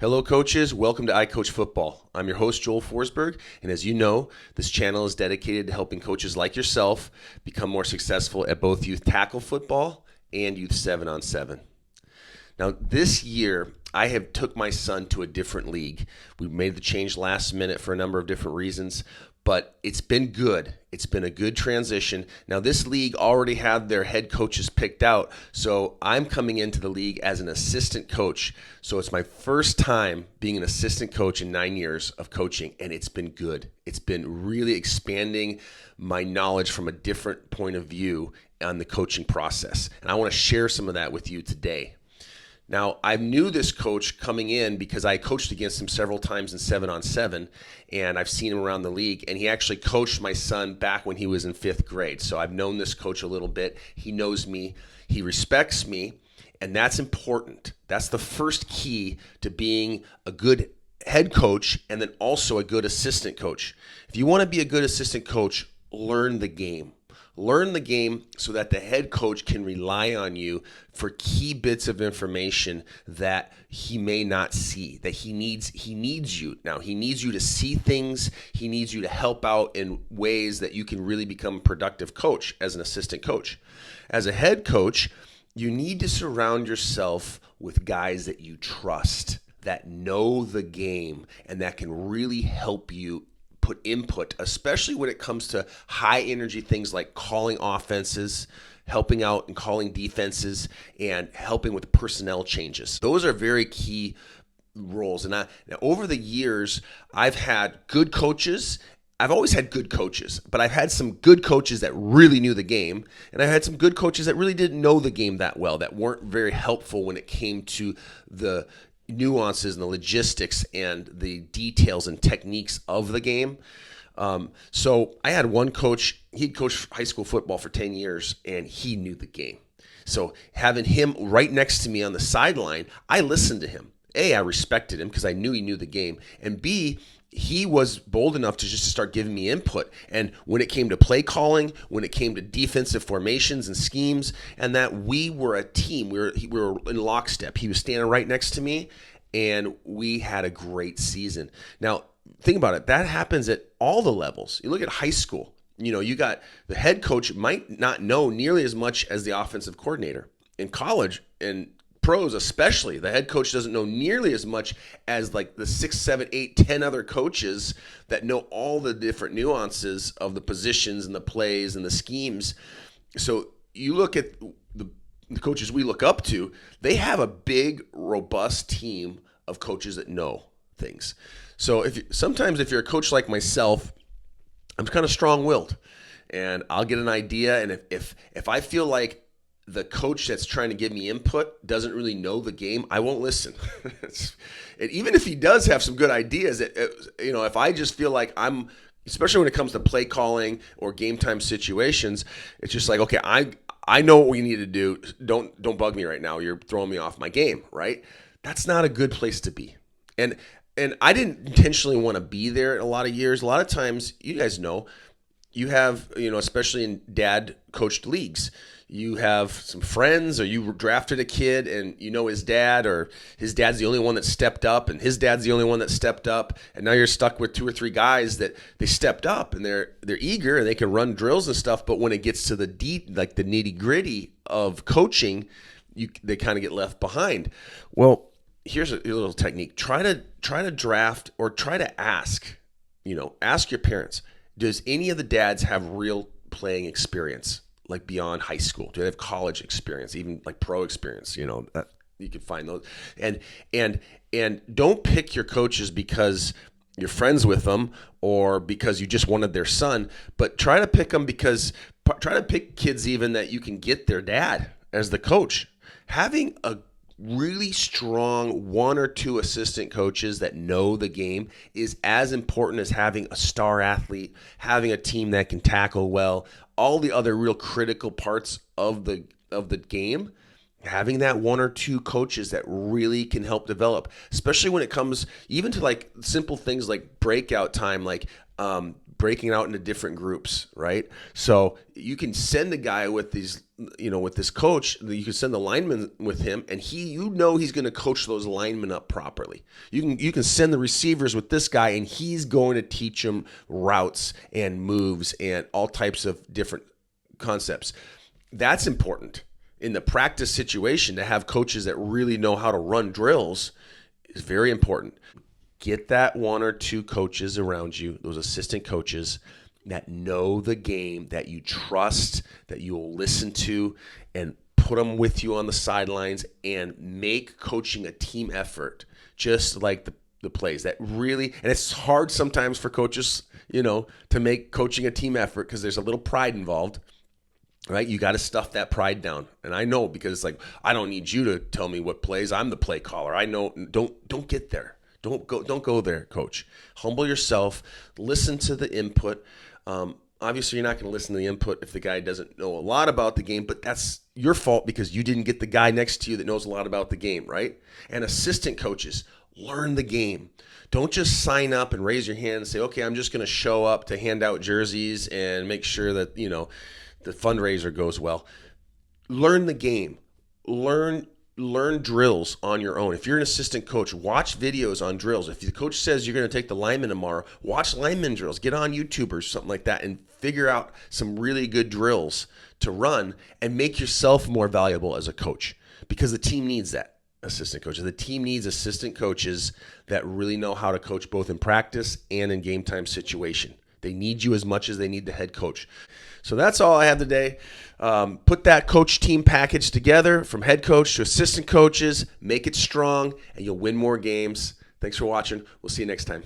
Hello, coaches. Welcome to I Coach Football. I'm your host, Joel Forsberg, and as you know, this channel is dedicated to helping coaches like yourself become more successful at both youth tackle football and youth 7-on-7. Now, this year, I have took my son to a different league. We made the change last minute for a number of different reasons, but it's been good. It's been a good transition. Now, this league already had their head coaches picked out, so I'm coming into the league as an assistant coach. So it's my first time being an assistant coach in 9 years of coaching, and it's been good. It's been really expanding my knowledge from a different point of view on the coaching process. And I want to share some of that with you today. Now, I knew this coach coming in because I coached against him several times in 7-on-7, and I've seen him around the league, and he actually coached my son back when he was in 5th grade. So I've known this coach a little bit. He knows me. He respects me, and that's important. That's the first key to being a good head coach and then also a good assistant coach. If you want to be a good assistant coach, learn the game. Learn the game so that the head coach can rely on you for key bits of information that he may not see, that he needs you. Now, he needs you to see things. He needs you to help out in ways that you can really become a productive coach as an assistant coach. As a head coach, you need to surround yourself with guys that you trust, that know the game, and that can really help you put input, especially when it comes to high energy things like calling offenses, helping out and calling defenses, and helping with personnel changes. Those are very key roles. And now over the years, I've had good coaches. I've always had good coaches, but I've had some good coaches that really knew the game, and I've had some good coaches that really didn't know the game that well, that weren't very helpful when it came to the nuances and the logistics and the details and techniques of the game. So I had one coach, he'd coached high school football for 10 years, and he knew the game. So having him right next to me on the sideline, I listened to him. A, I respected him because I knew he knew the game. And B, he was bold enough to just start giving me input. And when it came to play calling, when it came to defensive formations and schemes, and that we were a team, we were in lockstep. He was standing right next to me, and we had a great season. Now, think about it. That happens at all the levels. You look at high school. You know, you got the head coach might not know nearly as much as the offensive coordinator. In college and pros especially, the head coach doesn't know nearly as much as like the 6, 7, 8, 10 other coaches that know all the different nuances of the positions and the plays and the schemes. So you look at the coaches we look up to, they have a big, robust team of coaches that know things. So sometimes if you're a coach like myself, I'm kind of strong-willed, and I'll get an idea, and if I feel like the coach that's trying to give me input doesn't really know the game, I won't listen. And even if he does have some good ideas, if I just feel like especially when it comes to play calling or game time situations, it's just like, okay, I know what we need to do. Don't bug me right now. You're throwing me off my game, right? That's not a good place to be. And I didn't intentionally want to be there in a lot of years. A lot of times, you guys know, you have, especially in dad coached leagues, you have some friends, or you drafted a kid and you know his dad, or his dad's the only one that stepped up, and his dad's the only one that stepped up, and now you're stuck with 2 or 3 guys that they stepped up and they're eager and they can run drills and stuff, but when it gets to the nitty gritty of coaching, they kind of get left behind. Well, here's a little technique. Try to draft, or try to ask your parents, does any of the dads have real playing experience, like beyond high school? Do they have college experience, even like pro experience? That you can find those. And don't pick your coaches because you're friends with them or because you just wanted their son, but try to pick kids even that you can get their dad as the coach. Having a really strong 1 or 2 assistant coaches that know the game is as important as having a star athlete, having a team that can tackle well, all the other real critical parts of the game. Having that one or two coaches that really can help develop, especially when it comes even to like simple things like breakout time, like breaking out into different groups, right? So you can send a guy with these, with this coach, you can send the lineman with him, and he's going to coach those linemen up properly. You can send the receivers with this guy, and he's going to teach them routes and moves and all types of different concepts. That's important. In the practice situation, to have coaches that really know how to run drills is very important. Get that one or two coaches around you, those assistant coaches that know the game, that you trust, that you will listen to, and put them with you on the sidelines and make coaching a team effort, just like the plays. That really, and it's hard sometimes for coaches, to make coaching a team effort because there's a little pride involved. Right? You got to stuff that pride down. And I know, because it's like, I don't need you to tell me what plays. I'm the play caller. I know. Don't get there. Don't go there, coach. Humble yourself. Listen to the input. Obviously, you're not going to listen to the input if the guy doesn't know a lot about the game, but that's your fault because you didn't get the guy next to you that knows a lot about the game, right? And assistant coaches, learn the game. Don't just sign up and raise your hand and say, okay, I'm just going to show up to hand out jerseys and make sure that, the fundraiser goes well. Learn the game. Learn drills on your own. If you're an assistant coach, watch videos on drills. If the coach says you're going to take the lineman tomorrow, watch lineman drills. Get on YouTube or something like that and figure out some really good drills to run and make yourself more valuable as a coach, because the team needs that. Assistant coaches. The team needs assistant coaches that really know how to coach both in practice and in game time situation. They need you as much as they need the head coach. So that's all I have today. Put that coach team package together from head coach to assistant coaches. Make it strong, and you'll win more games. Thanks for watching. We'll see you next time.